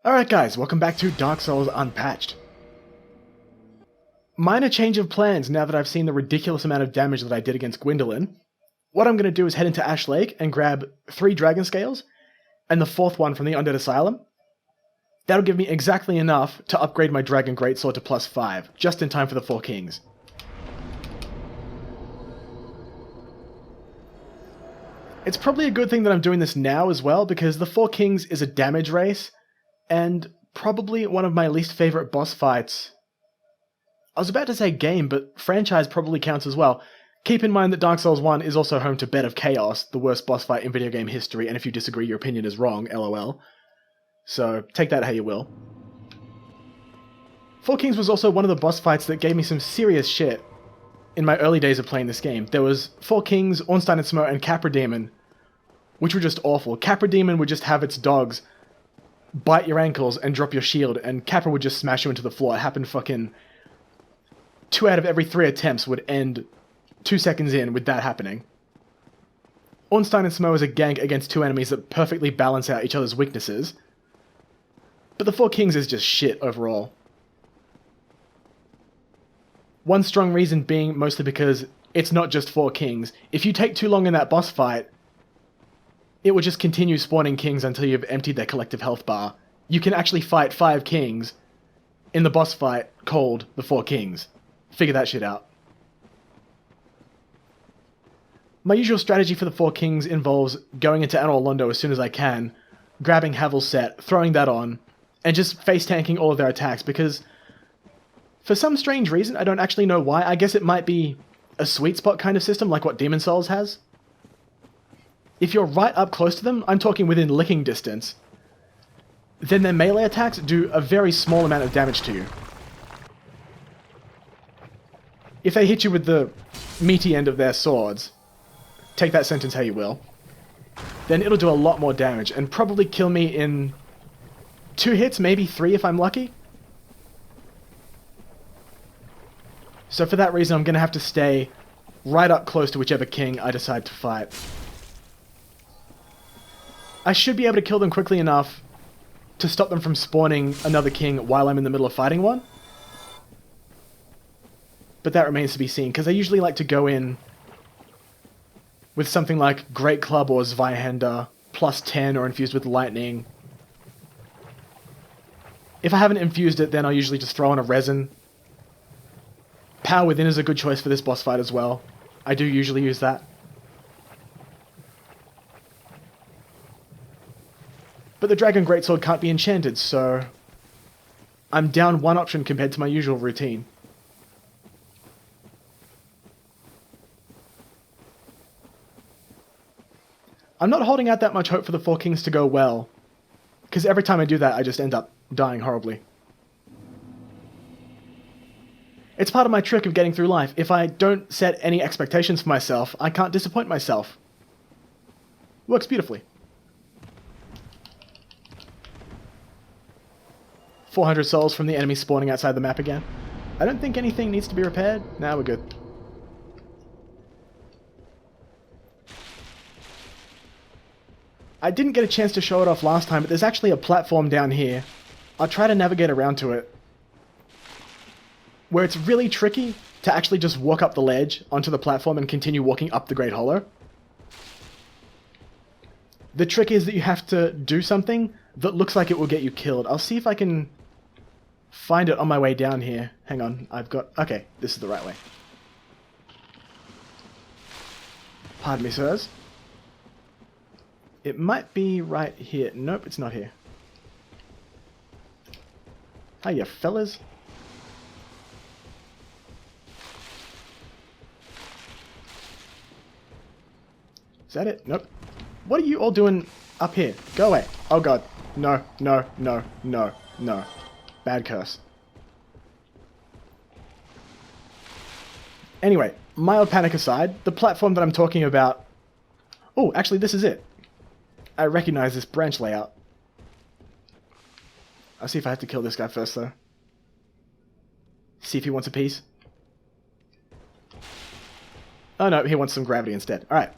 Alright guys, welcome back to Dark Souls Unpatched. Minor change of plans now that I've seen the ridiculous amount of damage that I did against Gwendolyn. What I'm going to do is head into Ash Lake and grab 3 Dragon Scales, and the 4th one from the Undead Asylum. That'll give me exactly enough to upgrade my Dragon Greatsword to +5, just in time for the 4 Kings. It's probably a good thing that I'm doing this now as well, because the 4 Kings is a damage race, and probably one of my least favourite boss fights. I was about to say game, but franchise probably counts as well. Keep in mind that Dark Souls 1 is also home to Bed of Chaos, the worst boss fight in video game history, and if you disagree, your opinion is wrong, lol. So, take that how you will. 4 Kings was also one of the boss fights that gave me some serious shit in my early days of playing this game. There was 4 Kings, Ornstein and Smough, and Capra Demon, which were just awful. Capra Demon would just have its dogs bite your ankles and drop your shield, and Capra would just smash you into the floor. It happened fucking 2 out of every 3 attempts would end 2 seconds in with that happening. Ornstein and Smough is a gank against 2 enemies that perfectly balance out each other's weaknesses. But the 4 Kings is just shit overall. One strong reason being mostly because it's not just 4 Kings. If you take too long in that boss fight, it will just continue spawning kings until you've emptied their collective health bar. You can actually fight 5 kings in the boss fight called the 4 Kings. Figure that shit out. My usual strategy for the 4 Kings involves going into Anor Londo as soon as I can, grabbing Havel's set, throwing that on, and just face-tanking all of their attacks, because for some strange reason, I don't actually know why, I guess it might be a sweet spot kind of system like what Demon Souls has. If you're right up close to them, I'm talking within licking distance, then their melee attacks do a very small amount of damage to you. If they hit you with the meaty end of their swords, take that sentence how you will, then it'll do a lot more damage, and probably kill me in 2 hits, maybe 3 if I'm lucky. So for that reason, I'm going to have to stay right up close to whichever king I decide to fight. I should be able to kill them quickly enough to stop them from spawning another king while I'm in the middle of fighting one. But that remains to be seen, because I usually like to go in with something like Great Club or Zweihander, +10 or infused with lightning. If I haven't infused it, then I'll usually just throw on a resin. Power Within is a good choice for this boss fight as well. I do usually use that. But the Dragon Greatsword can't be enchanted, so I'm down 1 option compared to my usual routine. I'm not holding out that much hope for the 4 Kings to go well, because every time I do that, I just end up dying horribly. It's part of my trick of getting through life. If I don't set any expectations for myself, I can't disappoint myself. Works beautifully. 400 souls from the enemy spawning outside the map again. I don't think anything needs to be repaired. Nah, we're good. I didn't get a chance to show it off last time, but there's actually a platform down here. I'll try to navigate around to it, where it's really tricky to actually just walk up the ledge onto the platform and continue walking up the Great Hollow. The trick is that you have to do something that looks like it will get you killed. I'll see if I can find it on my way down here. Hang on, okay, this is the right way. Pardon me, sirs. It might be right here. Nope, it's not here. Hiya, fellas. Is that it? Nope. What are you all doing up here? Go away. Oh god. No, no, no, no, no. Bad curse. Anyway, mild panic aside, the platform that I'm talking about... Oh, actually this is it. I recognize this branch layout. I'll see if I have to kill this guy first though. See if he wants a piece. Oh no, he wants some gravity instead. Alright.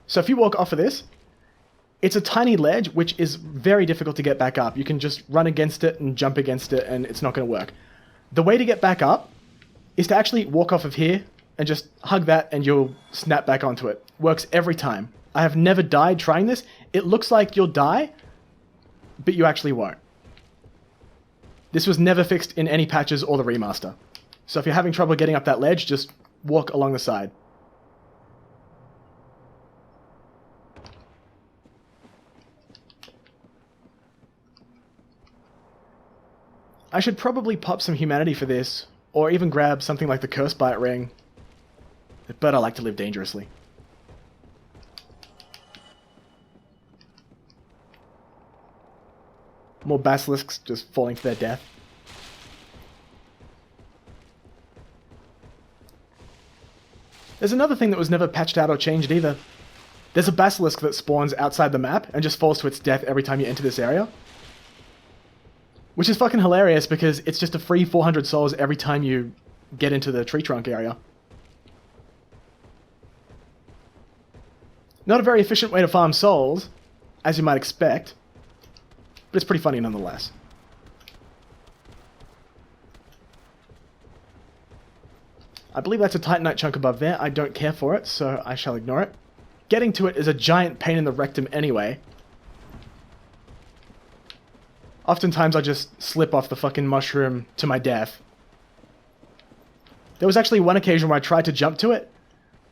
So if you walk off of this, It's a tiny ledge, which is very difficult to get back up. You can just run against it and jump against it, and it's not going to work. The way to get back up is to actually walk off of here and just hug that, and you'll snap back onto it. Works every time. I have never died trying this. It looks like you'll die, but you actually won't. This was never fixed in any patches or the remaster. So if you're having trouble getting up that ledge, just walk along the side. I should probably pop some humanity for this, or even grab something like the Curse Bite Ring. But I like to live dangerously. More basilisks just falling to their death. There's another thing that was never patched out or changed either. There's a basilisk that spawns outside the map and just falls to its death every time you enter this area. Which is fucking hilarious because it's just a free 400 souls every time you get into the tree trunk area. Not a very efficient way to farm souls, as you might expect, but it's pretty funny nonetheless. I believe that's a Titanite chunk above there. I don't care for it, so I shall ignore it. Getting to it is a giant pain in the rectum anyway. Oftentimes I just slip off the fucking mushroom to my death. There was actually one occasion where I tried to jump to it.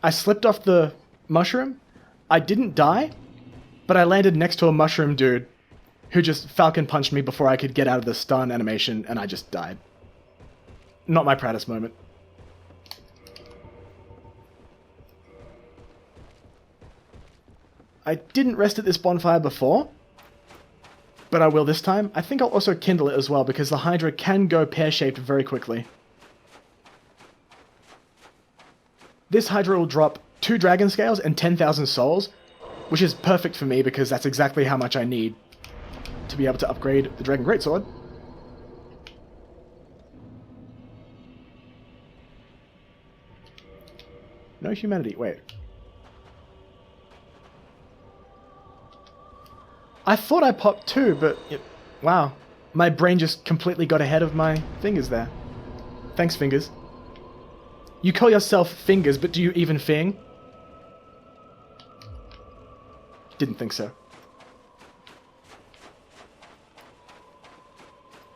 I slipped off the mushroom. I didn't die, but I landed next to a mushroom dude who just falcon punched me before I could get out of the stun animation, and I just died. Not my proudest moment. I didn't rest at this bonfire before, but I will this time. I think I'll also kindle it as well, because the Hydra can go pear-shaped very quickly. This Hydra will drop 2 dragon scales and 10,000 souls, which is perfect for me because that's exactly how much I need to be able to upgrade the Dragon Greatsword. No humanity, wait. I thought I popped 2, but wow. My brain just completely got ahead of my fingers there. Thanks, fingers. You call yourself fingers, but do you even fing? Didn't think so.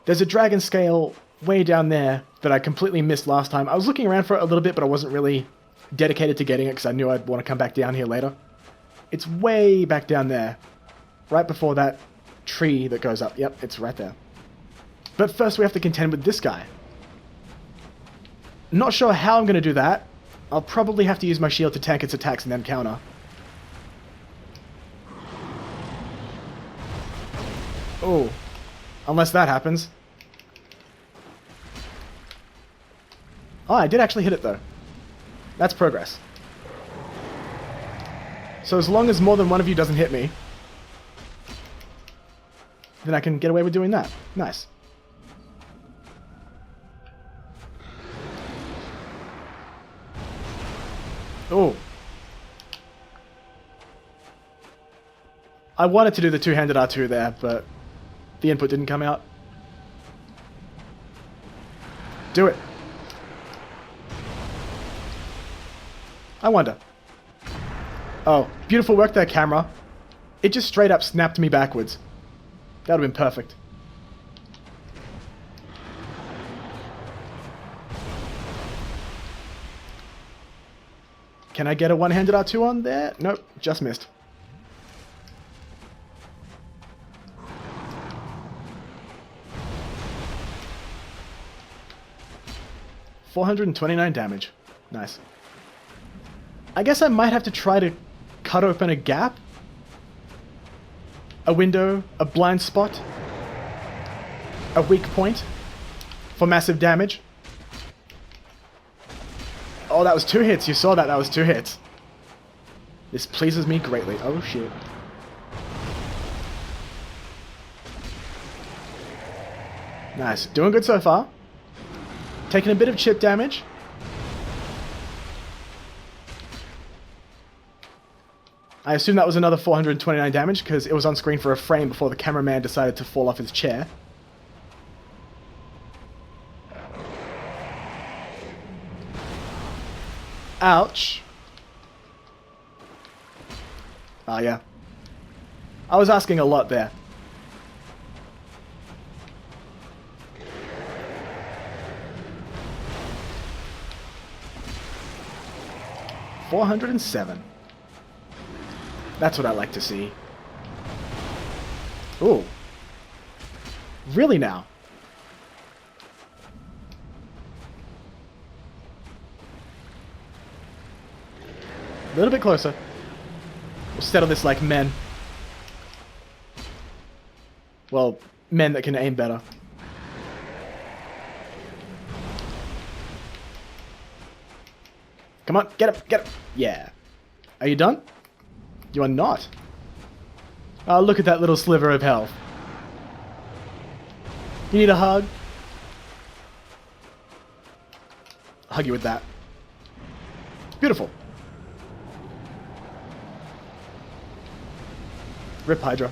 There's a dragon scale way down there that I completely missed last time. I was looking around for it a little bit, but I wasn't really dedicated to getting it because I knew I'd want to come back down here later. It's way back down there. Right before that tree that goes up. Yep, it's right there. But first we have to contend with this guy. Not sure how I'm going to do that. I'll probably have to use my shield to tank its attacks and then counter. Oh. Unless that happens. Oh, I did actually hit it though. That's progress. So as long as more than one of you doesn't hit me, then I can get away with doing that. Nice. Oh. I wanted to do the two-handed R2 there, but the input didn't come out. Do it. I wonder. Oh, beautiful work there, camera. It just straight up snapped me backwards. That would have been perfect. Can I get a one-handed R2 on there? Nope, just missed. $429 damage. Nice. I guess I might have to try to cut open a gap. A window, a blind spot, a weak point for massive damage. Oh, that was 2 hits. You saw that. That was 2 hits. This pleases me greatly. Oh, shit. Nice. Doing good so far. Taking a bit of chip damage. I assume that was another 429 damage, because it was on screen for a frame before the cameraman decided to fall off his chair. Ouch. Ah, yeah. I was asking a lot there. $407. That's what I like to see. Ooh. Really now? A little bit closer. We'll settle this like men. Well, men that can aim better. Come on, get him, get him. Yeah. Are you done? You are not. Oh, look at that little sliver of health. You need a hug? I'll hug you with that. Beautiful. Rip Hydra.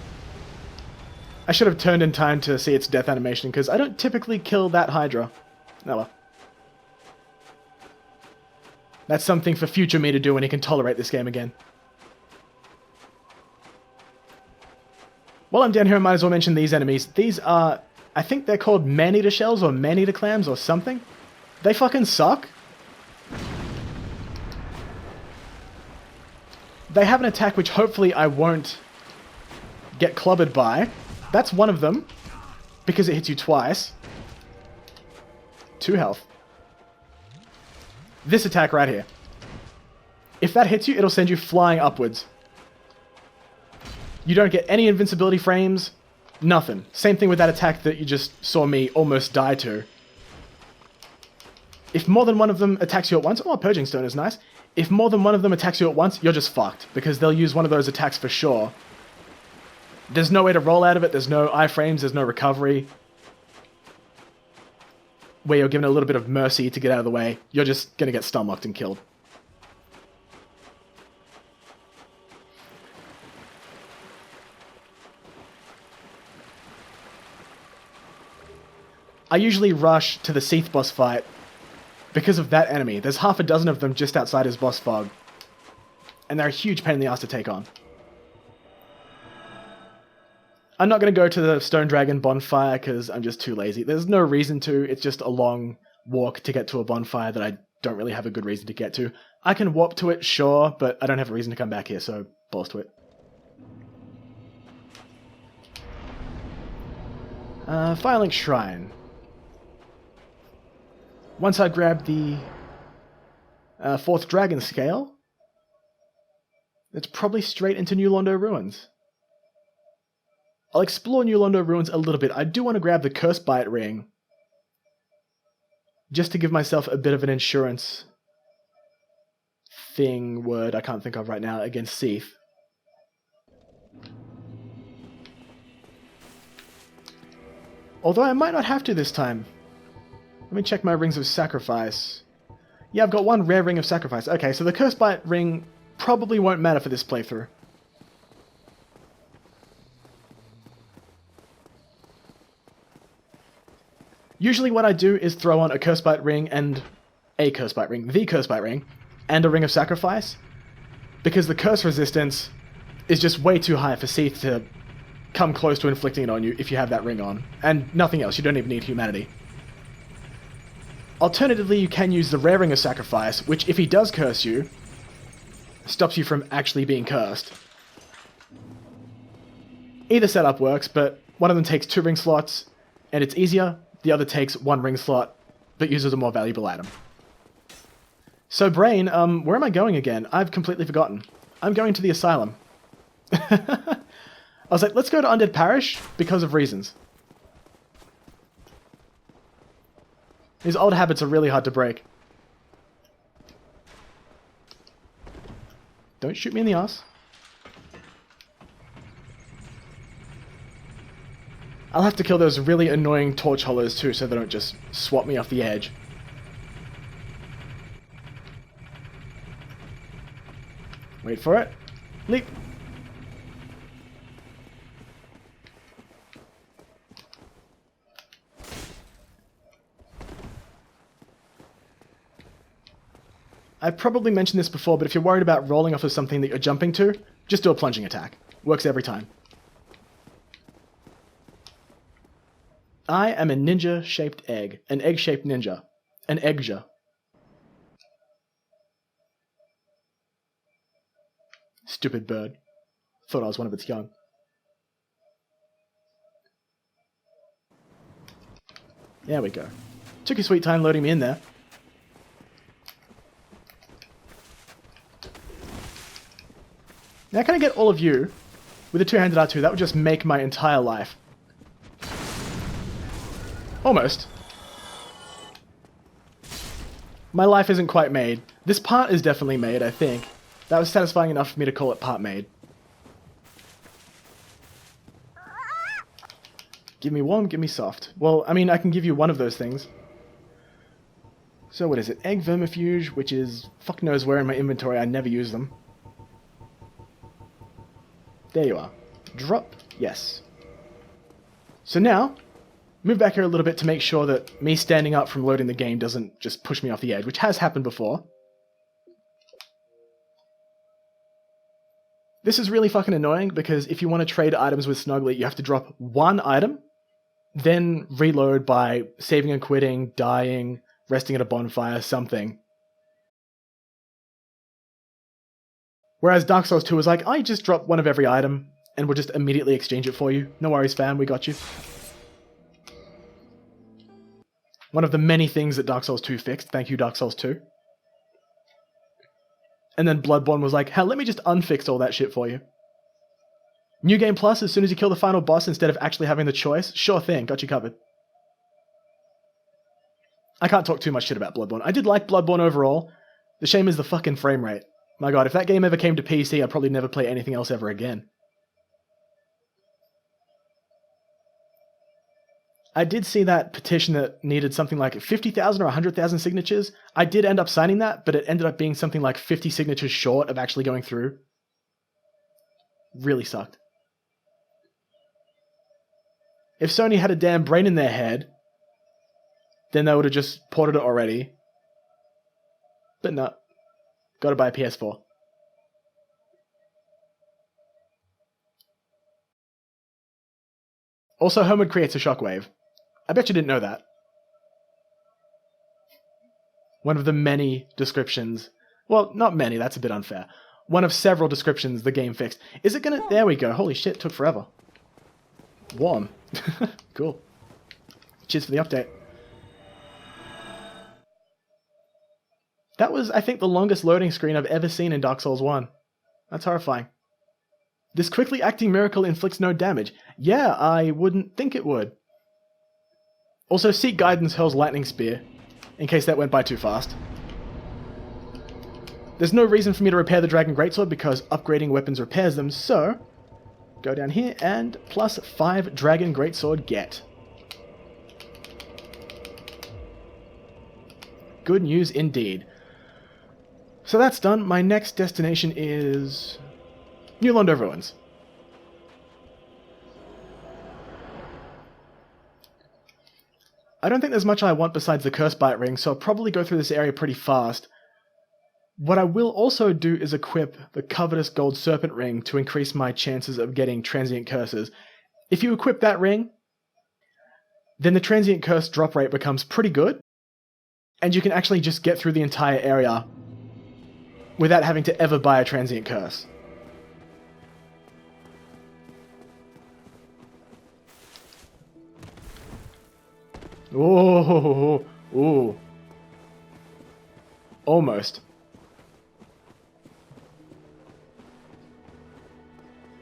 I should have turned in time to see its death animation, because I don't typically kill that Hydra. Oh well. That's something for future me to do when he can tolerate this game again. While I'm down here, I might as well mention these enemies. These are, I think they're called man-eater shells or man-eater clams or something. They fucking suck. They have an attack which hopefully I won't get clobbered by. That's one of them, because it hits you twice. 2 health. This attack right here. If that hits you, it'll send you flying upwards. You don't get any invincibility frames, nothing. Same thing with that attack that you just saw me almost die to. If more than one of them attacks you at once, oh, Purging Stone is nice. If more than one of them attacks you at once, you're just fucked, because they'll use one of those attacks for sure. There's no way to roll out of it, there's no iframes, there's no recovery. Where you're given a little bit of mercy to get out of the way, you're just gonna get stun-locked and killed. I usually rush to the Seath boss fight because of that enemy. There's half a dozen of them just outside his boss fog. And they're a huge pain in the ass to take on. I'm not going to go to the Stone Dragon bonfire because I'm just too lazy. There's no reason to. It's just a long walk to get to a bonfire that I don't really have a good reason to get to. I can warp to it, sure, but I don't have a reason to come back here, so balls to it. Firelink Shrine. Once I grab the 4th Dragon Scale, it's probably straight into New Londo Ruins. I'll explore New Londo Ruins a little bit. I do want to grab the Curse Bite Ring, just to give myself a bit of an insurance word I can't think of right now against Seath. Although I might not have to this time. Let me check my Rings of Sacrifice. Yeah, I've got 1 rare Ring of Sacrifice. Okay, so the Curse Bite Ring probably won't matter for this playthrough. Usually what I do is throw on a Curse Bite Ring and the Curse Bite Ring, and a Ring of Sacrifice, because the curse resistance is just way too high for Seath to come close to inflicting it on you if you have that ring on, and nothing else. You don't even need Humanity. Alternatively, you can use the rare Ring of Sacrifice, which, if he does curse you, stops you from actually being cursed. Either setup works, but one of them takes 2 ring slots, and it's easier. The other takes 1 ring slot, but uses a more valuable item. So, Brain, where am I going again? I've completely forgotten. I'm going to the Asylum. I was like, let's go to Undead Parish, because of reasons. These old habits are really hard to break. Don't shoot me in the ass. I'll have to kill those really annoying torch hollows too, so they don't just swat me off the edge. Wait for it. Leap. I probably mentioned this before, but if you're worried about rolling off of something that you're jumping to, just do a plunging attack. Works every time. I am a ninja-shaped egg. An egg-shaped ninja. An eggja. Stupid bird. Thought I was one of its young. There we go. Took a sweet time loading me in there. Now can I get all of you with a two-handed R2? That would just make my entire life. Almost. My life isn't quite made. This part is definitely made, I think. That was satisfying enough for me to call it part made. Give me warm, give me soft. Well, I mean, I can give you one of those things. So what is it? Egg vermifuge, which is fuck knows where in my inventory. I never use them. There you are. Drop. Yes. So now, move back here a little bit to make sure that me standing up from loading the game doesn't just push me off the edge, which has happened before. This is really fucking annoying because if you want to trade items with Snuggly, you have to drop one item, then reload by saving and quitting, dying, resting at a bonfire, something. Whereas Dark Souls 2 was like, I just drop one of every item, and we'll just immediately exchange it for you. No worries, fam, we got you. One of the many things that Dark Souls 2 fixed. Thank you, Dark Souls 2. And then Bloodborne was like, hell, let me just unfix all that shit for you. New Game Plus, as soon as you kill the final boss instead of actually having the choice, sure thing, got you covered. I can't talk too much shit about Bloodborne. I did like Bloodborne overall. The shame is the fucking frame rate. My god, if that game ever came to PC, I'd probably never play anything else ever again. I did see that petition that needed something like 50,000 or 100,000 signatures. I did end up signing that, but it ended up being something like 50 signatures short of actually going through. Really sucked. If Sony had a damn brain in their head, then they would have just ported it already. But no. Gotta buy a PS4. Also, Homeward creates a shockwave. I bet you didn't know that. One of the many descriptions... Well, not many, that's a bit unfair. One of several descriptions the game fixed. Is it gonna... There we go. Holy shit, took forever. Warm. Cool. Cheers for the update. That was, I think, the longest loading screen I've ever seen in Dark Souls 1. That's horrifying. This quickly acting miracle inflicts no damage. Yeah, I wouldn't think it would. Also, Seek Guidance hurls Lightning Spear, in case that went by too fast. There's no reason for me to repair the Dragon Greatsword because upgrading weapons repairs them, so... Go down here and plus 5 Dragon Greatsword get. Good news indeed. So that's done. My next destination is... New Londo Ruins. I don't think there's much I want besides the Curse Bite Ring, so I'll probably go through this area pretty fast. What I will also do is equip the Covetous Gold Serpent Ring to increase my chances of getting Transient Curses. If you equip that ring, then the Transient Curse drop rate becomes pretty good, and you can actually just get through the entire area without having to ever buy a Transient Curse. Oh, ooh. Almost.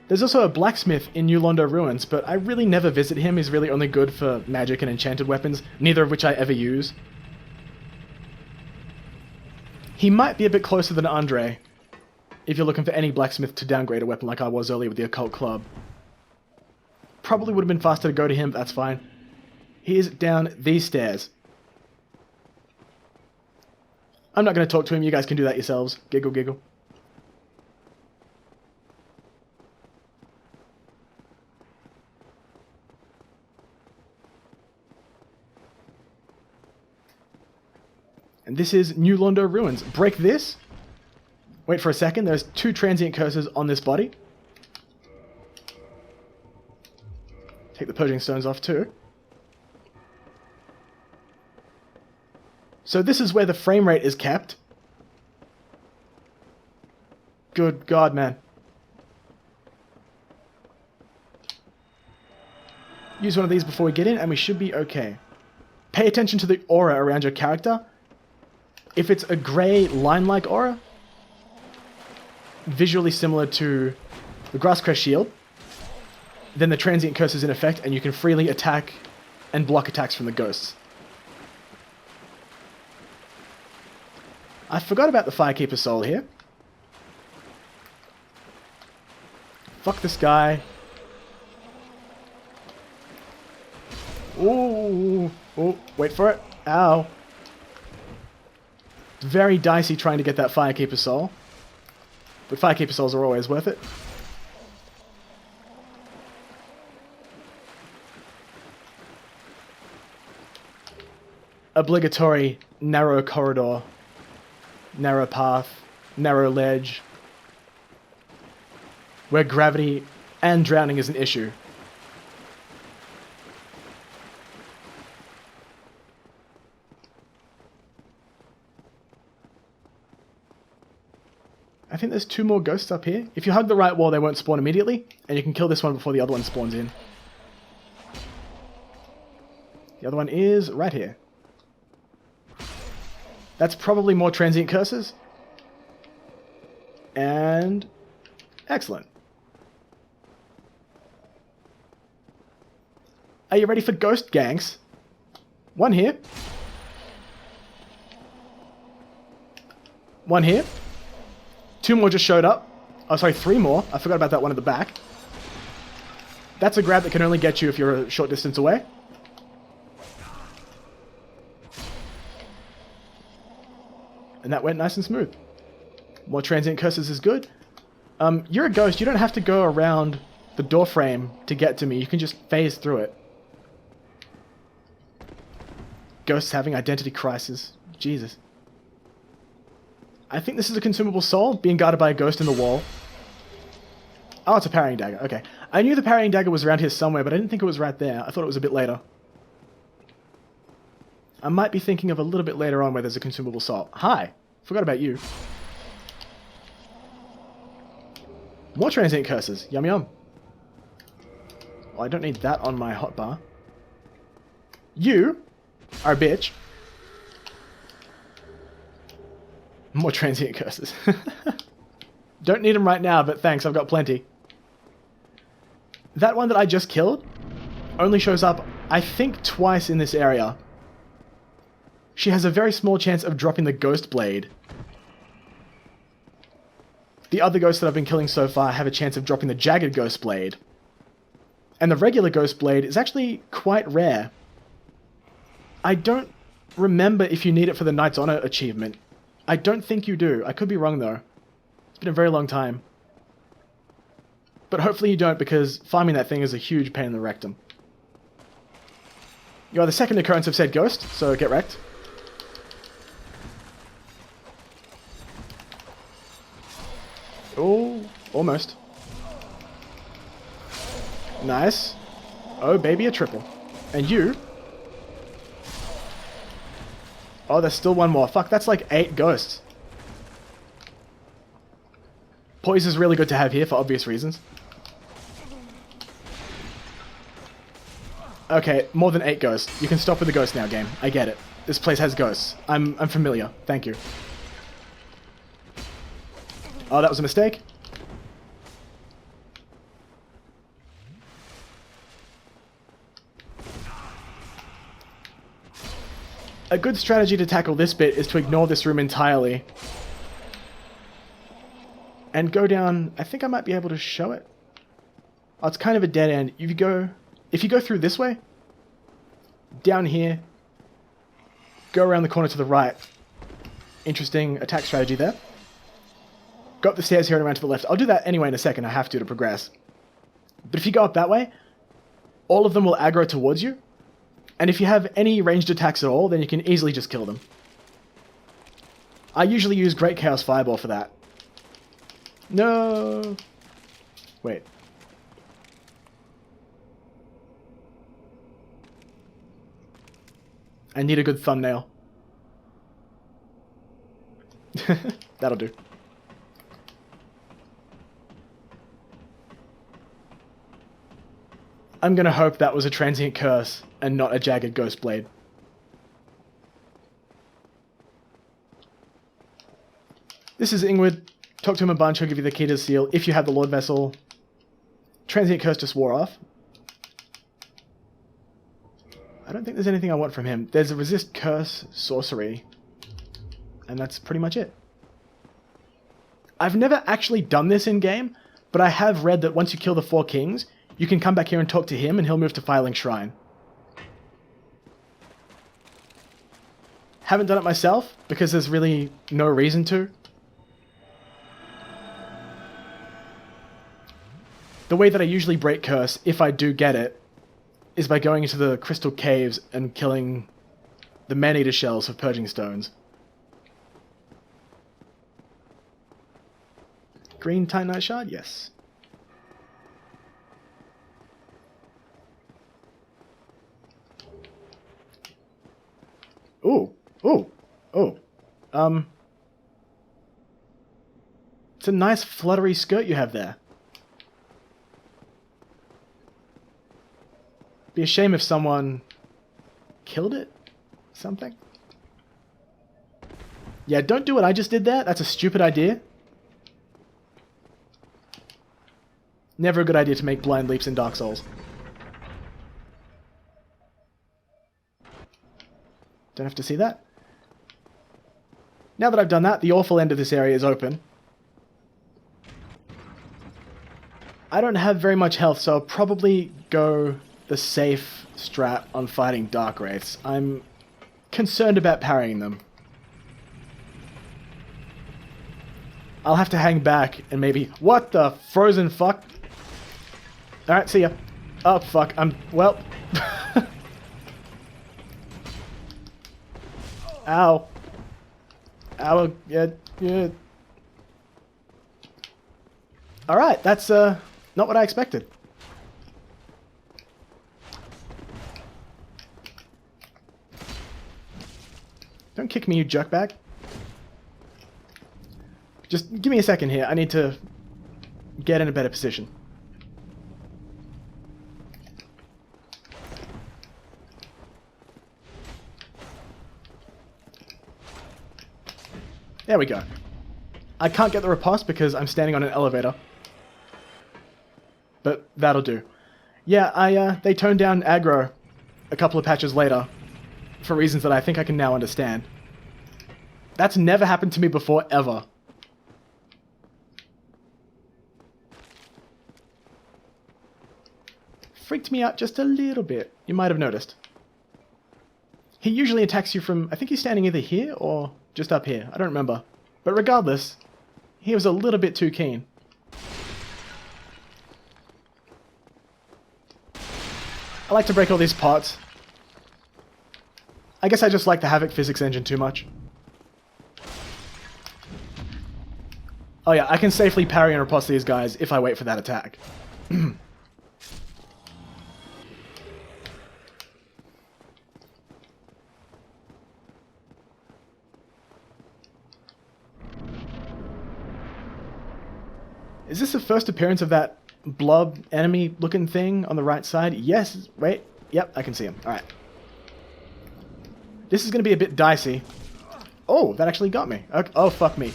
There's also a blacksmith in New Londo Ruins, but I really never visit him. He's really only good for magic and enchanted weapons, neither of which I ever use. He might be a bit closer than Andre, if you're looking for any blacksmith to downgrade a weapon like I was earlier with the Occult Club. Probably would have been faster to go to him, but that's fine. He is down these stairs. I'm not going to talk to him, you guys can do that yourselves. Giggle, giggle. And this is New Londo Ruins. Break this. Wait for a second. There's 2 transient curses on this body. Take the purging stones off too. So this is where the frame rate is kept. Good God, man. Use one of these before we get in and we should be okay. Pay attention to the aura around your character. If it's a grey line-like aura, visually similar to the Grasscrest shield, then the transient curse is in effect and you can freely attack and block attacks from the ghosts. I forgot about the Firekeeper soul here. Fuck this guy. Ooh, ooh, wait for it. Ow. It's very dicey trying to get that Firekeeper soul. But Firekeeper souls are always worth it. Obligatory narrow corridor, narrow path, narrow ledge, where gravity and drowning is an issue. I think there's 2 more ghosts up here. If you hug the right wall, they won't spawn immediately, and you can kill this one before the other one spawns in. The other one is right here. That's probably more transient curses. And excellent. Are you ready for ghost ganks? 1 here. 1 here. 2 more just showed up. Oh, sorry, 3 more. I forgot about that one at the back. That's a grab that can only get you if you're a short distance away. And that went nice and smooth. More transient curses is good. You're a ghost. You don't have to go around the door frame to get to me. You can just phase through it. Ghosts having identity crisis. Jesus. I think this is a consumable soul being guarded by a ghost in the wall. Oh, it's a parrying dagger. Okay. I knew the parrying dagger was around here somewhere, but I didn't think it was right there. I thought it was a bit later. I might be thinking of a little bit later on where there's a consumable soul. Hi. Forgot about you. More transient curses. Yum yum. Well, I don't need that on my hotbar. You are a bitch. More transient curses. Don't need them right now, but thanks, I've got plenty. That one that I just killed only shows up, I think, twice in this area. She has a very small chance of dropping the Ghost Blade. The other ghosts that I've been killing so far have a chance of dropping the Jagged Ghost Blade. And the regular Ghost Blade is actually quite rare. I don't remember if you need it for the Knight's Honor achievement. I don't think you do. I could be wrong though. It's been a very long time. But hopefully you don't, because farming that thing is a huge pain in the rectum. You are the second occurrence of said ghost, so get wrecked. Oh, almost. Nice. Oh, baby, a triple. And you... Oh, there's still one more. Fuck, that's like 8 ghosts. Poise is really good to have here for obvious reasons. Okay, more than 8 ghosts. You can stop with the ghosts now, game. I get it. This place has ghosts. I'm familiar. Thank you. Oh, that was a mistake. A good strategy to tackle this bit is to ignore this room entirely. And go down... I think I might be able to show it. Oh, it's kind of a dead end. If you go through this way, down here, go around the corner to the right. Interesting attack strategy there. Go up the stairs here and around to the left. I'll do that anyway in a second. I have to progress. But if you go up that way, all of them will aggro towards you. And if you have any ranged attacks at all, then you can easily just kill them. I usually use Great Chaos Fireball for that. No! Wait. I need a good thumbnail. That'll do. I'm gonna hope that was a transient curse and not a jagged ghost blade. This is Ingrid. Talk to him a bunch, he'll give you the key to the seal if you have the Lord Vessel. Transient curse just wore off. I don't think there's anything I want from him. There's a resist curse sorcery. And that's pretty much it. I've never actually done this in-game, but I have read that once you kill the 4 kings, you can come back here and talk to him and he'll move to Firelink Shrine. Haven't done it myself, because there's really no reason to. The way that I usually break curse, if I do get it, is by going into the crystal caves and killing the man-eater shells for purging stones. Green Titanite Shard? Yes. Ooh. Ooh. Oh. It's a nice fluttery skirt you have there. Be a shame if someone killed it? Something? Yeah, don't do what I just did there. That's a stupid idea. Never a good idea to make blind leaps in Dark Souls. Don't have to see that. Now that I've done that, the awful end of this area is open. I don't have very much health, so I'll probably go the safe strat on fighting Dark Wraiths. I'm concerned about parrying them. I'll have to hang back and maybe... What the frozen fuck? Alright, see ya. Oh, fuck. Well... Ow. Ow. Yeah. Alright, that's, not what I expected. Don't kick me, you jerkbag. Just give me a second here. I need to get in a better position. There we go. I can't get the riposte because I'm standing on an elevator. But that'll do. Yeah, they toned down aggro a couple of patches later for reasons that I think I can now understand. That's never happened to me before, ever. Freaked me out just a little bit. You might have noticed. He usually attacks you from... I think he's standing either here or just up here. I don't remember. But regardless, he was a little bit too keen. I like to break all these pots. I guess I just like the Havoc physics engine too much. Oh yeah, I can safely parry and riposte these guys if I wait for that attack. Is this the first appearance of that blob enemy looking thing on the right side? Yes. Wait. Yep, I can see him. Alright. This is going to be a bit dicey. Oh, that actually got me. Okay. Oh, fuck me.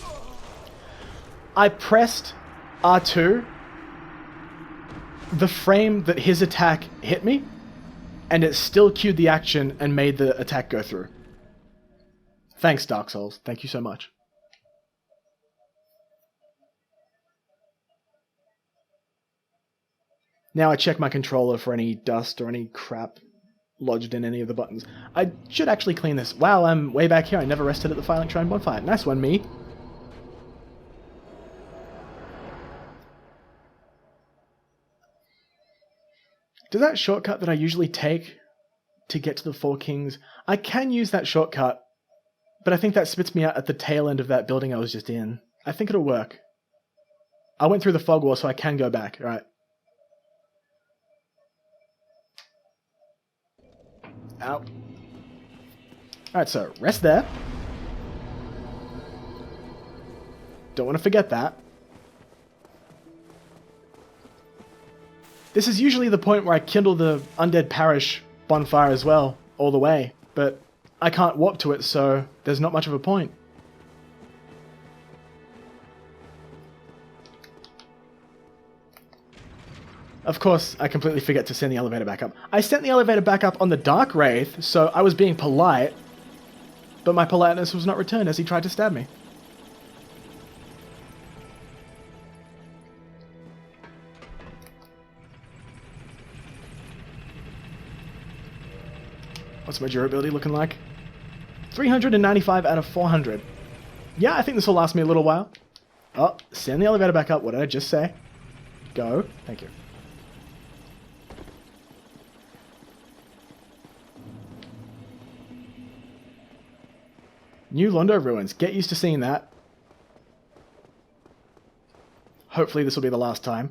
I pressed R2 the frame that his attack hit me, and it still queued the action and made the attack go through. Thanks, Dark Souls. Thank you so much. Now I check my controller for any dust or any crap lodged in any of the buttons. I should actually clean this. Wow, I'm way back here. I never rested at the Firelink Shrine bonfire. Nice one, me. Does that shortcut that I usually take to get to the Four Kings, I can use that shortcut But I think that spits me out at the tail end of that building I was just in. I think it'll work. I went through the fog wall, so I can go back. Alright. Ow. Alright, so rest there. Don't want to forget that. This is usually the point where I kindle the Undead Parish bonfire as well, all the way, but I can't warp to it, so there's not much of a point. Of course, I completely forget to send the elevator back up. I sent the elevator back up on the Dark Wraith, so I was being polite, but my politeness was not returned as he tried to stab me. What's my durability looking like? 395 out of 400. Yeah, I think this will last me a little while. Oh, send the elevator back up. What did I just say? Go. Thank you. New Londo Ruins. Get used to seeing that. Hopefully this will be the last time.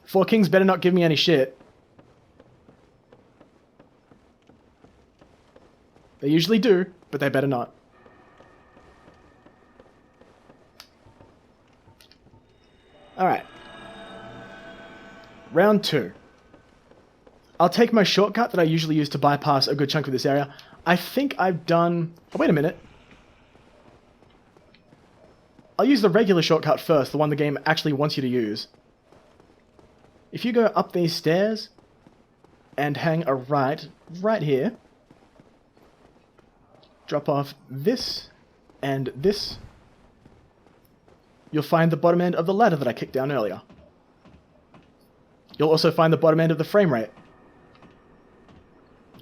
Four Kings better not give me any shit. They usually do, but they better not. Alright. Round 2. I'll take my shortcut that I usually use to bypass a good chunk of this area. I think I've done... Oh, wait a minute. I'll use the regular shortcut first, the one the game actually wants you to use. If you go up these stairs and hang a right here, drop off this and this, you'll find the bottom end of the ladder that I kicked down earlier. You'll also find the bottom end of the frame rate.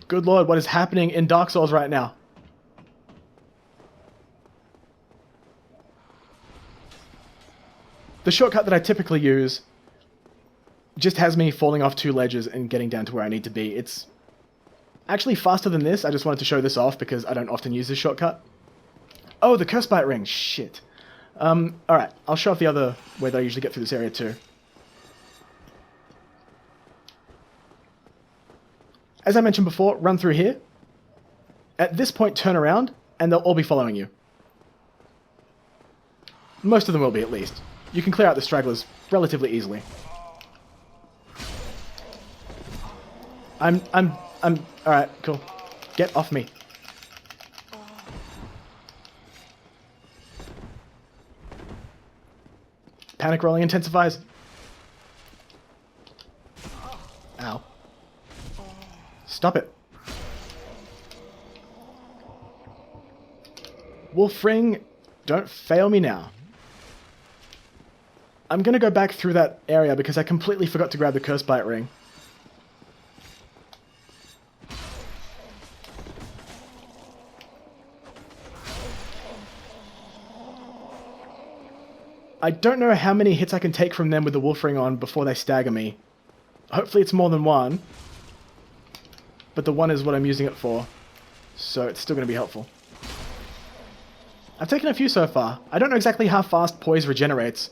Good lord, what is happening in Dark Souls right now? The shortcut that I typically use just has me falling off 2 ledges and getting down to where I need to be. It's actually faster than this. I just wanted to show this off because I don't often use this shortcut. Oh, the Curse Bite Ring. Shit. Alright, I'll show off the other way that I usually get through this area too. As I mentioned before, run through here. At this point, turn around, and they'll all be following you. Most of them will be, at least. You can clear out the stragglers relatively easily. Alright, cool. Get off me. Panic rolling intensifies. Ow. Stop it. Wolf Ring, don't fail me now. I'm gonna go back through that area because I completely forgot to grab the Curse Bite Ring. I don't know how many hits I can take from them with the Wolf Ring on before they stagger me. Hopefully it's more than one. But the one is what I'm using it for. So it's still going to be helpful. I've taken a few so far. I don't know exactly how fast Poise regenerates.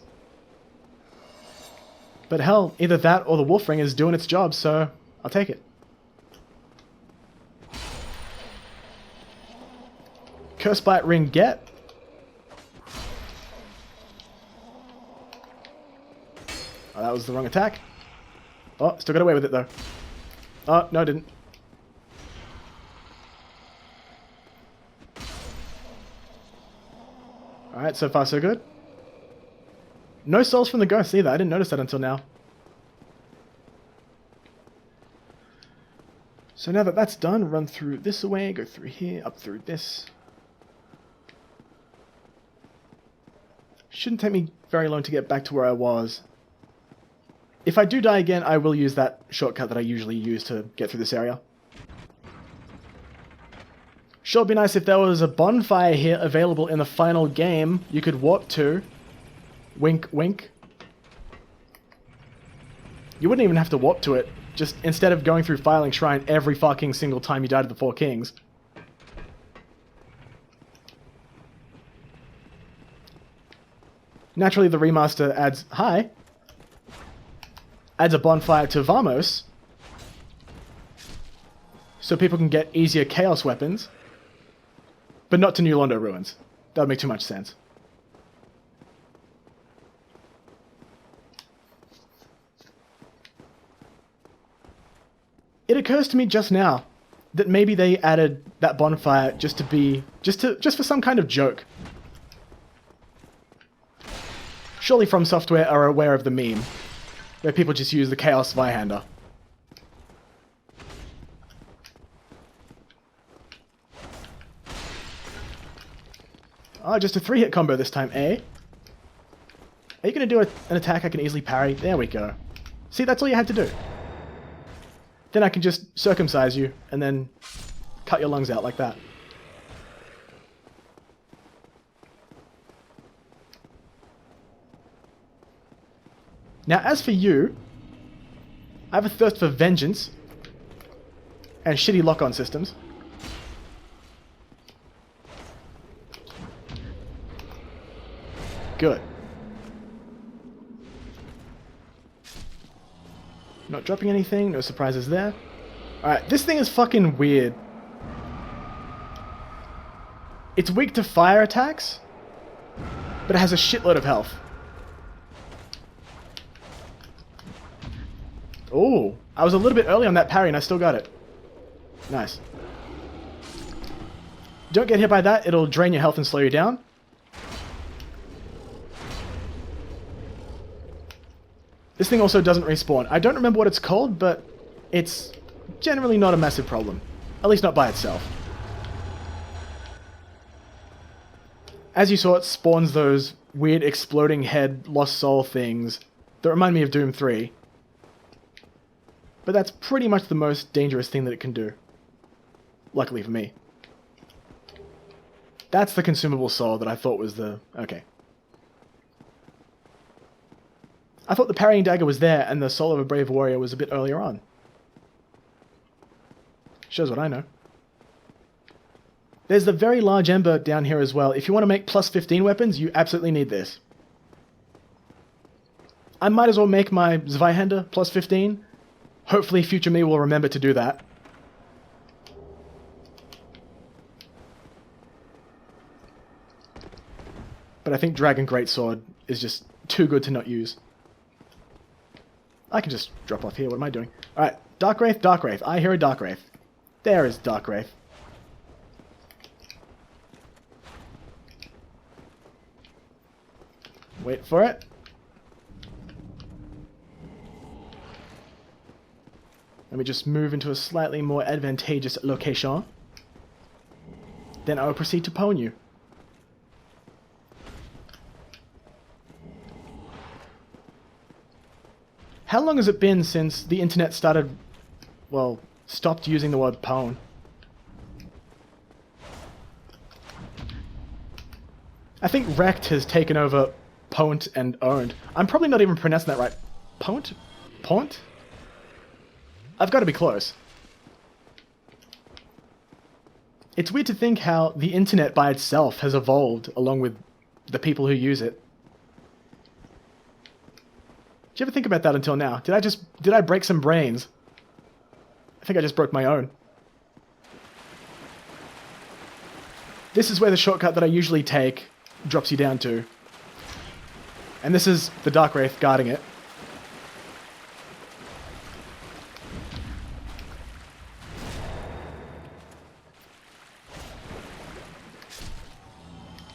But hell, either that or the Wolf Ring is doing its job, so I'll take it. Curse Bite Ring get. Oh, that was the wrong attack. Oh, still got away with it though. Oh, no I didn't. Alright, so far so good. No souls from the ghosts either, I didn't notice that until now. So now that that's done, run through this away, go through here, up through this. Shouldn't take me very long to get back to where I was. If I do die again, I will use that shortcut that I usually use to get through this area. Sure, it'd be nice if there was a bonfire here available in the final game you could warp to. Wink, wink. You wouldn't even have to warp to it. Just instead of going through Firelink Shrine every fucking single time you died of the Four Kings, Naturally, the remaster adds a bonfire to Vamos, so people can get easier chaos weapons, but not to New Londo Ruins. That would make too much sense. It occurs to me just now that maybe they added that bonfire just for some kind of joke. Surely From Software are aware of the meme, where people just use the Chaos Zweihander. Oh, just a 3-hit combo this time, eh? Are you going to do an attack I can easily parry? There we go. See, that's all you had to do. Then I can just circumcise you, and then cut your lungs out like that. Now, as for you, I have a thirst for vengeance and shitty lock-on systems. Good. Not dropping anything, no surprises there. Alright, this thing is fucking weird. It's weak to fire attacks, but it has a shitload of health. Oh, I was a little bit early on that parry and I still got it. Nice. Don't get hit by that, it'll drain your health and slow you down. This thing also doesn't respawn. I don't remember what it's called, but it's generally not a massive problem. At least not by itself. As you saw, it spawns those weird exploding head, lost soul things that remind me of Doom 3. But that's pretty much the most dangerous thing that it can do. Luckily for me. That's the consumable soul that I thought was the... Okay. I thought the parrying dagger was there and the soul of a brave warrior was a bit earlier on. Shows what I know. There's the very large ember down here as well. If you want to make plus 15 weapons, you absolutely need this. I might as well make my Zweihander plus 15. Hopefully future me will remember to do that. But I think Dragon Greatsword is just too good to not use. I can just drop off here. What am I doing? Alright, Dark Wraith, Dark Wraith. I hear a Dark Wraith. There is Dark Wraith. Wait for it. Let me just move into a slightly more advantageous location. Then I will proceed to pwn you. How long has it been since the internet started, well, stopped using the word pwn? I think Wrecked has taken over pwned and owned. I'm probably not even pronouncing that right. Pwned? Pwned? I've got to be close. It's weird to think how the internet by itself has evolved along with the people who use it. Did you ever think about that until now? Did I break some brains? I think I just broke my own. This is where the shortcut that I usually take drops you down to. And this is the Dark Wraith guarding it.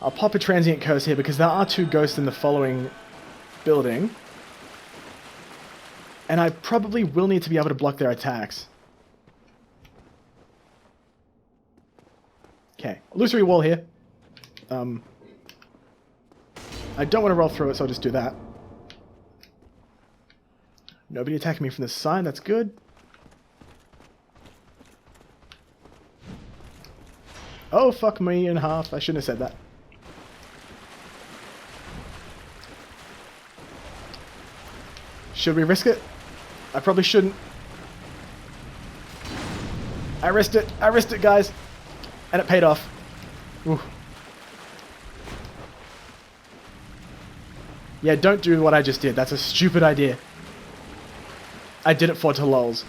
I'll pop a transient curse here because there are 2 ghosts in the following building. And I probably will need to be able to block their attacks. Okay, illusory wall here. I don't want to roll through it, so I'll just do that. Nobody attacking me from this side, that's good. Oh, fuck me in half. I shouldn't have said that. Should we risk it? I probably shouldn't. I risked it, guys. And it paid off. Ooh. Yeah, don't do what I just did. That's a stupid idea. I did it for to lols.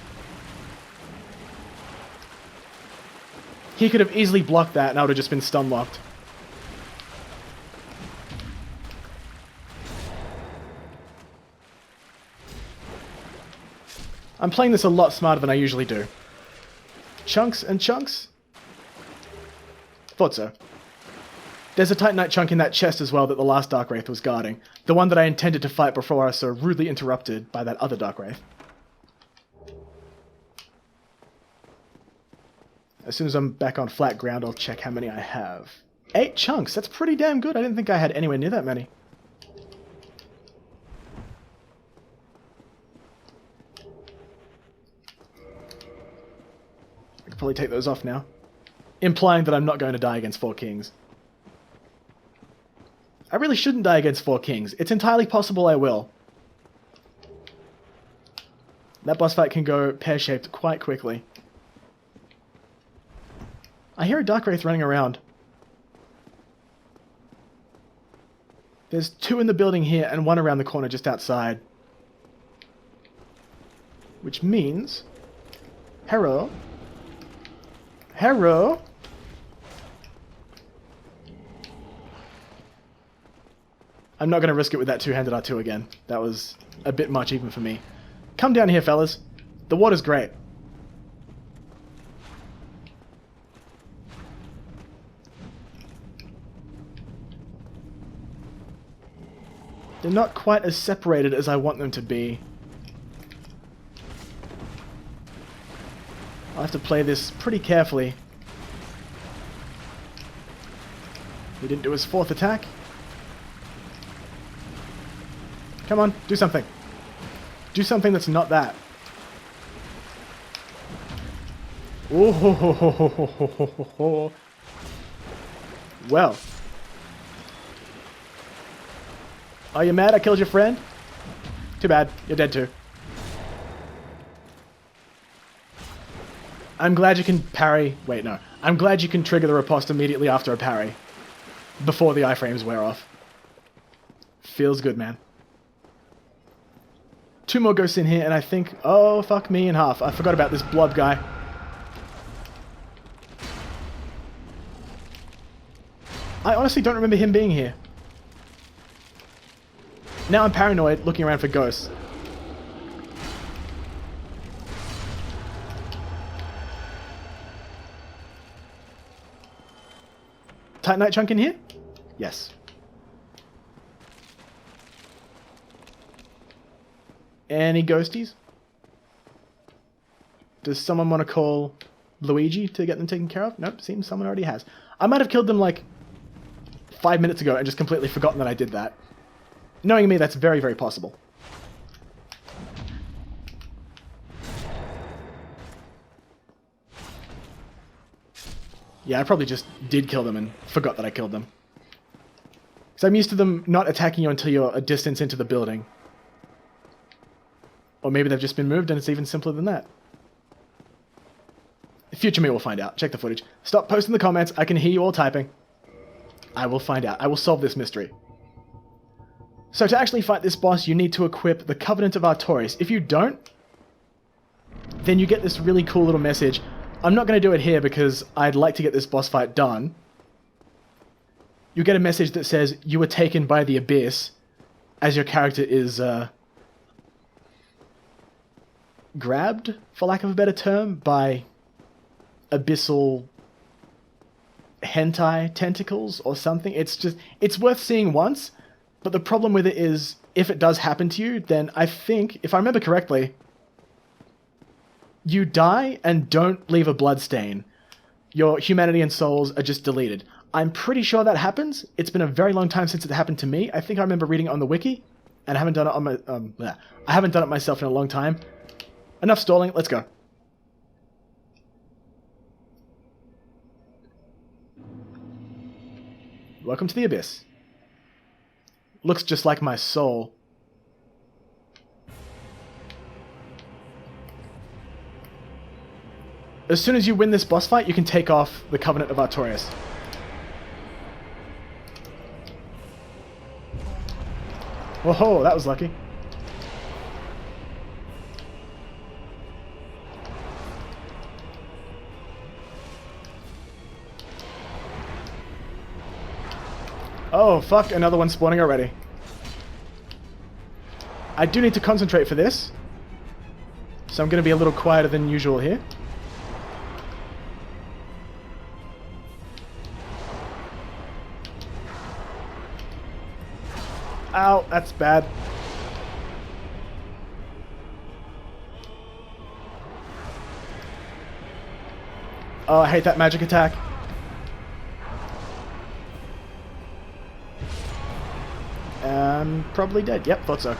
He could have easily blocked that and I would have just been stun locked. I'm playing this a lot smarter than I usually do. Chunks and chunks? Thought so. There's a Titanite chunk in that chest as well that the last Dark Wraith was guarding. The one that I intended to fight before I was so rudely interrupted by that other Dark Wraith. As soon as I'm back on flat ground, I'll check how many I have. 8 chunks! That's pretty damn good. I didn't think I had anywhere near that many. I could probably take those off now. Implying that I'm not going to die against 4 kings. I really shouldn't die against 4 kings. It's entirely possible I will. That boss fight can go pear-shaped quite quickly. I hear a Dark Wraith running around. There's 2 in the building here and 1 around the corner just outside. Which means... Hello? Hello? I'm not going to risk it with that two-handed R2 again. That was a bit much even for me. Come down here, fellas. The water's great. They're not quite as separated as I want them to be. I'll have to play this pretty carefully. He didn't do his 4th attack. Come on, do something. Do something that's not that. Oh ho ho ho ho ho ho ho ho. Well. Are you mad I killed your friend? Too bad, you're dead too. I'm glad you can parry... Wait, no. I'm glad you can trigger the riposte immediately after a parry. Before the iframes wear off. Feels good, man. 2 more ghosts in here, and I think... Oh, fuck me in half. I forgot about this blob guy. I honestly don't remember him being here. Now I'm paranoid, looking around for ghosts. Titanite chunk in here? Yes. Any ghosties? Does someone want to call Luigi to get them taken care of? Nope, seems someone already has. I might have killed them like 5 minutes ago and just completely forgotten that I did that. Knowing me, that's very, very possible. Yeah, I probably just did kill them and forgot that I killed them. So I'm used to them not attacking you until you're a distance into the building. Or maybe they've just been moved and it's even simpler than that. Future me will find out. Check the footage. Stop posting the comments. I can hear you all typing. I will find out. I will solve this mystery. So to actually fight this boss, you need to equip the Covenant of Artorias. If you don't, then you get this really cool little message. I'm not going to do it here because I'd like to get this boss fight done. You get a message that says you were taken by the Abyss, as your character is grabbed, for lack of a better term, by abyssal hentai tentacles or something. It's worth seeing once. But the problem with it is, if it does happen to you, then I think, if I remember correctly, you die and don't leave a blood stain. Your humanity and souls are just deleted. I'm pretty sure that happens. It's been a very long time since it happened to me. I think I remember reading it on the wiki, and I haven't done it on my I haven't done it myself in a long time. Enough stalling. Let's go. Welcome to the Abyss. Looks just like my soul. As soon as you win this boss fight, you can take off the Covenant of Artorias. Whoa, that was lucky. Oh, fuck, another one spawning already. I do need to concentrate for this, so I'm going to be a little quieter than usual here. Ow, that's bad. Oh, I hate that magic attack. I'm probably dead. Yep, thought so.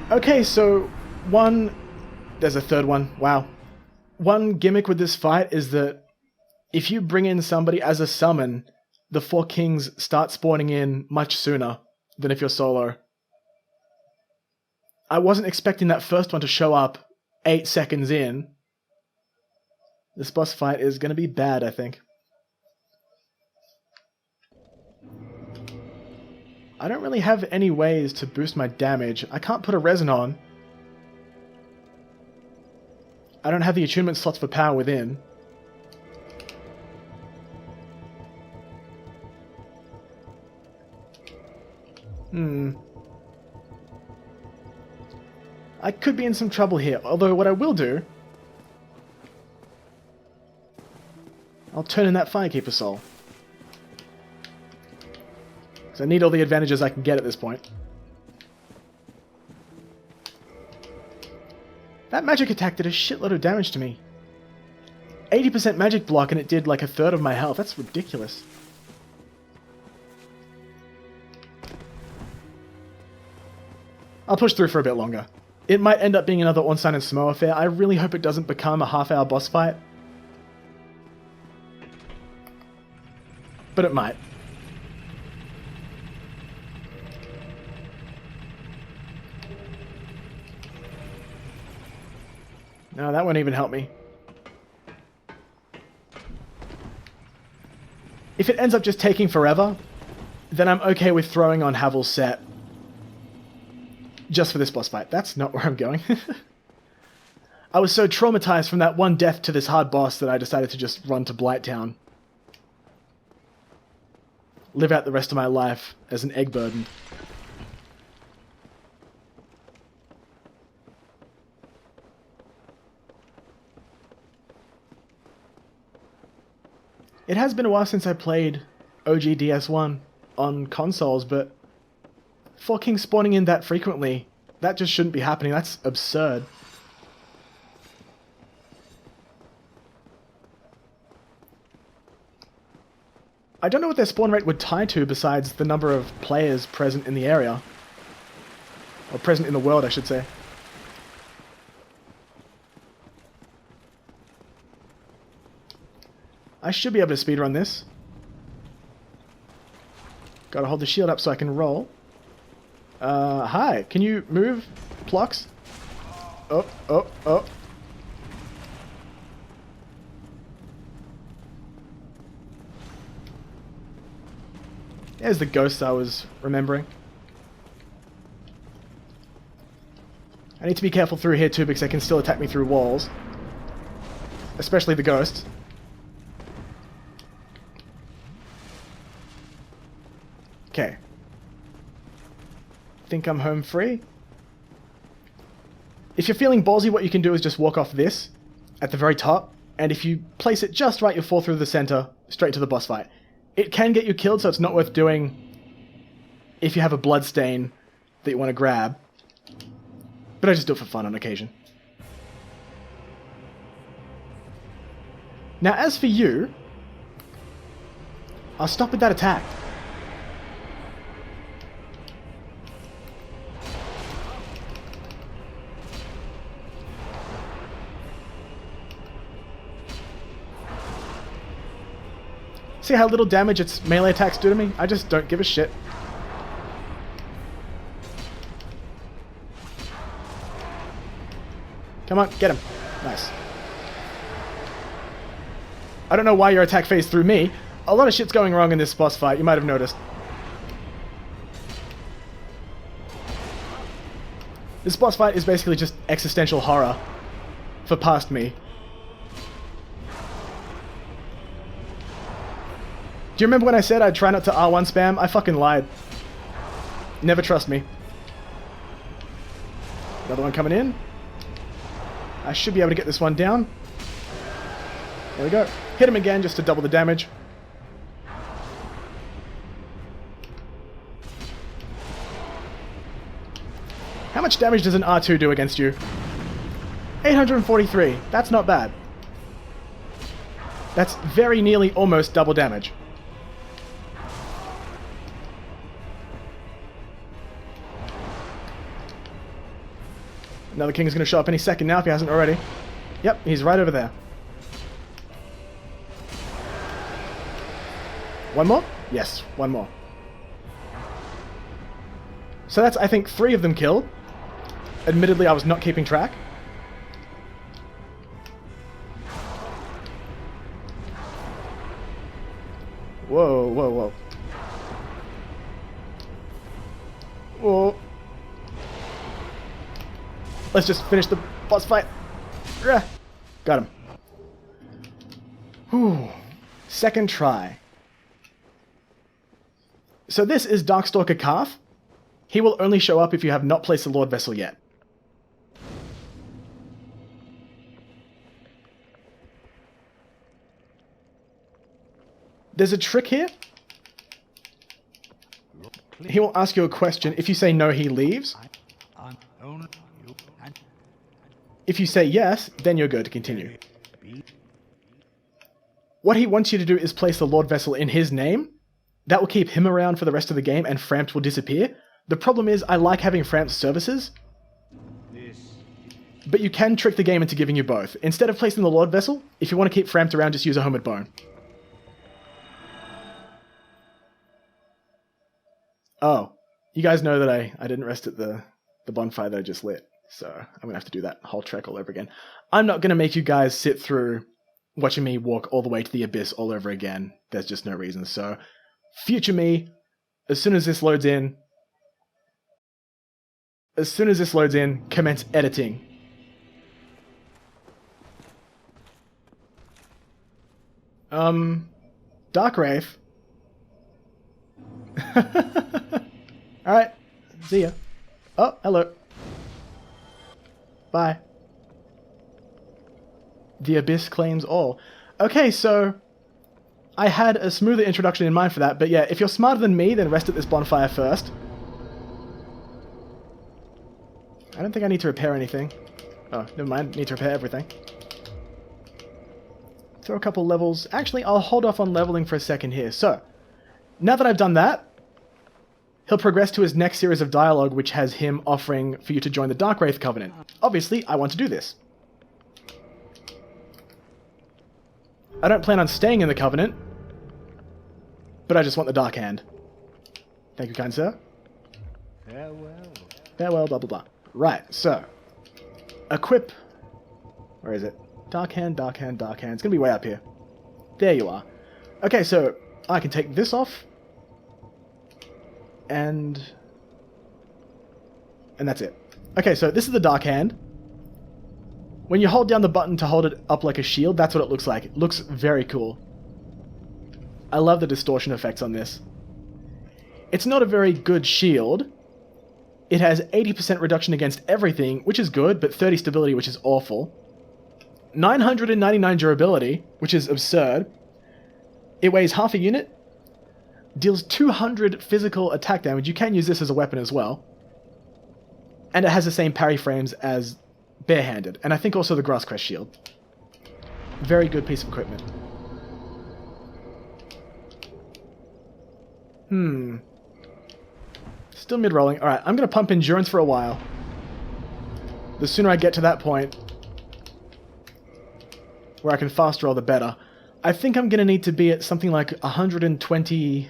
Okay, so there's a third one. Wow. One gimmick with this fight is that if you bring in somebody as a summon, the 4 kings start spawning in much sooner than if you're solo. I wasn't expecting that first one to show up 8 seconds in. This boss fight is going to be bad, I think. I don't really have any ways to boost my damage. I can't put a resin on. I don't have the attunement slots for power within. I could be in some trouble here, although what I will do... I'll turn in that Firekeeper Soul. Because I need all the advantages I can get at this point. That magic attack did a shitload of damage to me. 80% magic block and it did like a third of my health. That's ridiculous. I'll push through for a bit longer. It might end up being another Ornstein and Smo affair. I really hope it doesn't become a half-hour boss fight. But it might. No, that won't even help me. If it ends up just taking forever, then I'm okay with throwing on Havel's set. Just for this boss fight. That's not where I'm going. I was so traumatized from that one death to this hard boss that I decided to just run to Blighttown. Live out the rest of my life as an egg burden. It has been a while since I played OG DS1 on consoles, but 4 kings spawning in that frequently, that just shouldn't be happening. That's absurd. I don't know what their spawn rate would tie to besides the number of players present in the area. Or present in the world, I should say. I should be able to speedrun this. Gotta hold the shield up so I can roll. Hi, can you move, Plox? Oh, oh, oh. There's the ghosts I was remembering. I need to be careful through here too because they can still attack me through walls. Especially the ghosts. Okay. Think I'm home free? If you're feeling ballsy, what you can do is just walk off this at the very top, and if you place it just right, you'll fall through the center, straight to the boss fight. It can get you killed, so it's not worth doing if you have a blood stain that you want to grab. But I just do it for fun on occasion. Now, as for you, I'll stop with that attack. See how little damage its melee attacks do to me? I just don't give a shit. Come on, get him. Nice. I don't know why your attack phased through me. A lot of shit's going wrong in this boss fight, you might have noticed. This boss fight is basically just existential horror for past me. Do you remember when I said I'd try not to R1 spam? I fucking lied. Never trust me. Another one coming in. I should be able to get this one down. There we go. Hit him again just to double the damage. How much damage does an R2 do against you? 843. That's not bad. That's very nearly almost double damage. Another king is going to show up any second now if he hasn't already. Yep, he's right over there. One more? Yes, one more. So that's, I think, 3 of them killed. Admittedly, I was not keeping track. Whoa, whoa, whoa. Whoa. Let's just finish the boss fight. Got him. Whew. Second try. So this is Darkstalker Karth. He will only show up if you have not placed the Lord Vessel yet. There's a trick here. He will ask you a question. If you say no, he leaves. If you say yes, then you're good to continue. What he wants you to do is place the Lord Vessel in his name. That will keep him around for the rest of the game and Framped will disappear. The problem is I like having Framped services. But you can trick the game into giving you both. Instead of placing the Lord Vessel, if you want to keep Framped around, just use a Homeward Bone. Oh, you guys know that I didn't rest at the bonfire that I just lit. So I'm going to have to do that whole trek all over again. I'm not going to make you guys sit through watching me walk all the way to the abyss all over again. There's just no reason. So future me, as soon as this loads in, commence editing. Dark Wraith. Alright, see ya. Oh, hello. Bye. The Abyss claims all. Okay, so I had a smoother introduction in mind for that, but yeah, if you're smarter than me, then rest at this bonfire first. I don't think I need to repair anything. Oh, never mind, need to repair everything. Throw a couple levels. Actually, I'll hold off on leveling for a second here. So, now that I've done that, he'll progress to his next series of dialogue, which has him offering for you to join the Dark Wraith Covenant. Obviously, I want to do this. I don't plan on staying in the Covenant, but I just want the Dark Hand. Thank you, kind sir. Farewell. Farewell, blah, blah, blah. Right, so. Equip. Where is it? Dark Hand, Dark Hand, Dark Hand. It's going to be way up here. There you are. Okay, so I can take this off. And that's it. Okay, so this is the Dark Hand. When you hold down the button to hold it up like a shield, that's what it looks like. It looks very cool. I love the distortion effects on this. It's not a very good shield. It has 80% reduction against everything, which is good, but 30 stability, which is awful. 999 durability, which is absurd. It weighs half a unit. Deals 200 physical attack damage. You can use this as a weapon as well. And it has the same parry frames as barehanded. And I think also the Grasscrest shield. Very good piece of equipment. Still mid-rolling. Alright, I'm going to pump endurance for a while. The sooner I get to that point where I can fast roll, the better. I think I'm going to need to be at something like 120...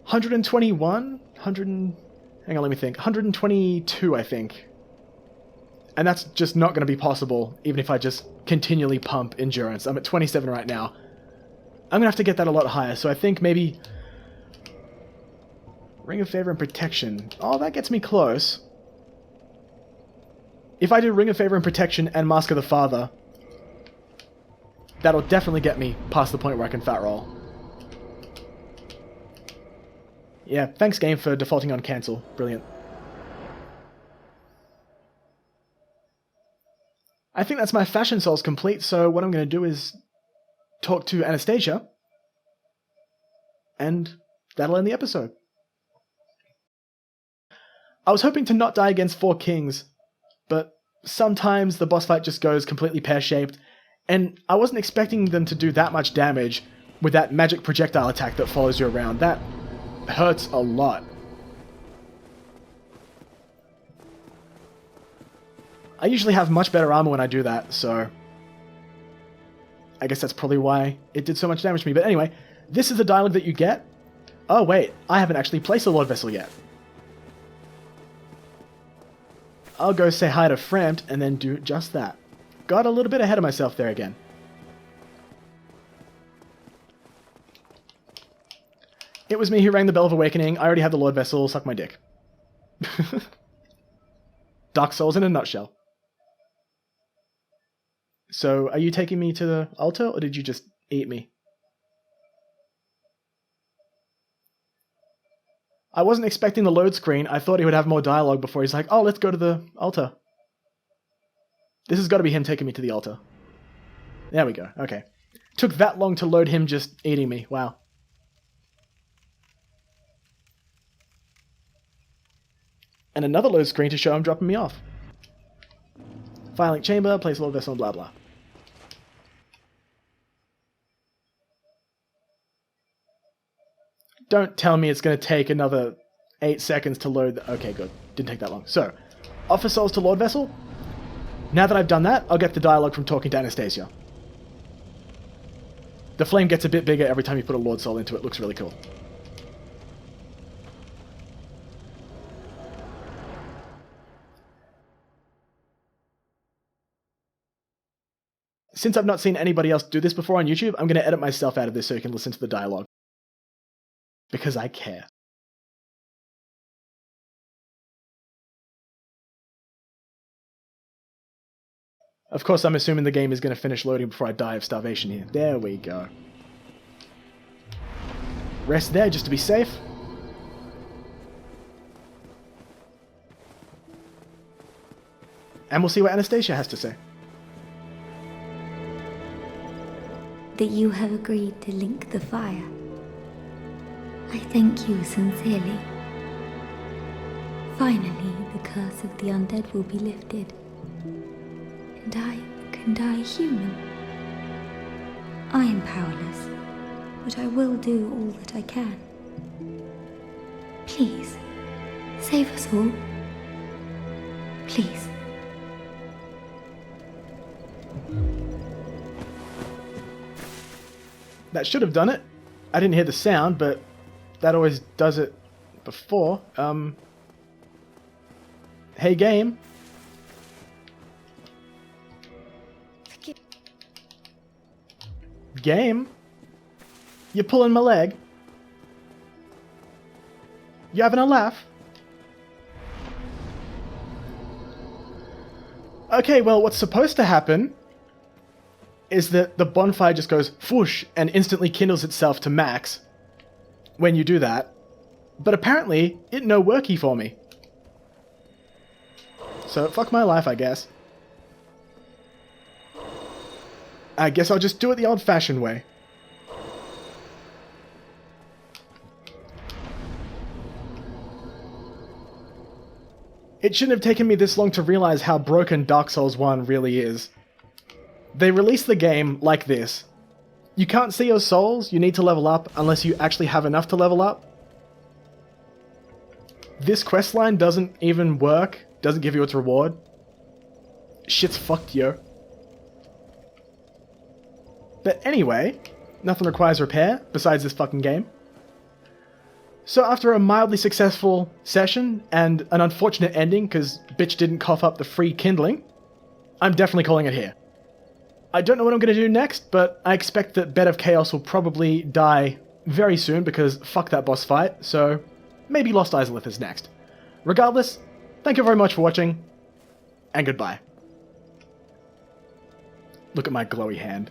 121? Hang on, let me think. 122, I think. And that's just not going to be possible, even if I just continually pump endurance. I'm at 27 right now. I'm going to have to get that a lot higher, so I think maybe Ring of Favor and Protection. Oh, that gets me close. If I do Ring of Favor and Protection and Mask of the Father, that'll definitely get me past the point where I can fat roll. Yeah, thanks game for defaulting on cancel. Brilliant. I think that's my fashion souls complete, so what I'm going to do is talk to Anastasia, and that'll end the episode. I was hoping to not die against 4 kings, but sometimes the boss fight just goes completely pear-shaped, and I wasn't expecting them to do that much damage with that magic projectile attack that follows you around. That hurts a lot. I usually have much better armor when I do that, so I guess that's probably why it did so much damage to me. But anyway, this is the dialogue that you get. Oh wait, I haven't actually placed a Lord Vessel yet. I'll go say hi to Fremd and then do just that. Got a little bit ahead of myself there again. It was me who rang the Bell of Awakening. I already have the Lord Vessel. Suck my dick. Dark Souls in a nutshell. So, are you taking me to the altar, or did you just eat me? I wasn't expecting the load screen. I thought he would have more dialogue before he's like, oh, let's go to the altar. This has got to be him taking me to the altar. There we go. Okay. Took that long to load him just eating me. Wow. And another load screen to show him dropping me off. Firelink chamber, place Lord Vessel, blah blah. Don't tell me it's going to take another 8 seconds to load. Okay, good. Didn't take that long. So, offer souls to Lord Vessel. Now that I've done that, I'll get the dialogue from talking to Anastasia. The flame gets a bit bigger every time you put a Lord Soul into it. Looks really cool. Since I've not seen anybody else do this before on YouTube, I'm going to edit myself out of this so you can listen to the dialogue. Because I care. Of course, I'm assuming the game is going to finish loading before I die of starvation here. There we go. Rest there just to be safe. And we'll see what Anastasia has to say. That you have agreed to link the fire. I thank you sincerely. Finally, the curse of the undead will be lifted, and I can die human. I am powerless, but I will do all that I can. Please, save us all. Please. That should have done it. I didn't hear the sound, but that always does it before. Hey game. Game? You're pulling my leg? You having a laugh? Okay, well, what's supposed to happen is that the bonfire just goes whoosh and instantly kindles itself to max when you do that. But apparently, it no worky for me. So, fuck my life, I guess. I guess I'll just do it the old-fashioned way. It shouldn't have taken me this long to realize how broken Dark Souls 1 really is. They released the game like this. You can't see your souls, you need to level up unless you actually have enough to level up. This questline doesn't even work, doesn't give you its reward. Shit's fucked, yo. But anyway, nothing requires repair besides this fucking game. So after a mildly successful session and an unfortunate ending because bitch didn't cough up the free kindling, I'm definitely calling it here. I don't know what I'm going to do next, but I expect that Bed of Chaos will probably die very soon because fuck that boss fight, so maybe Lost Izalith is next. Regardless, thank you very much for watching, and goodbye. Look at my glowy hand.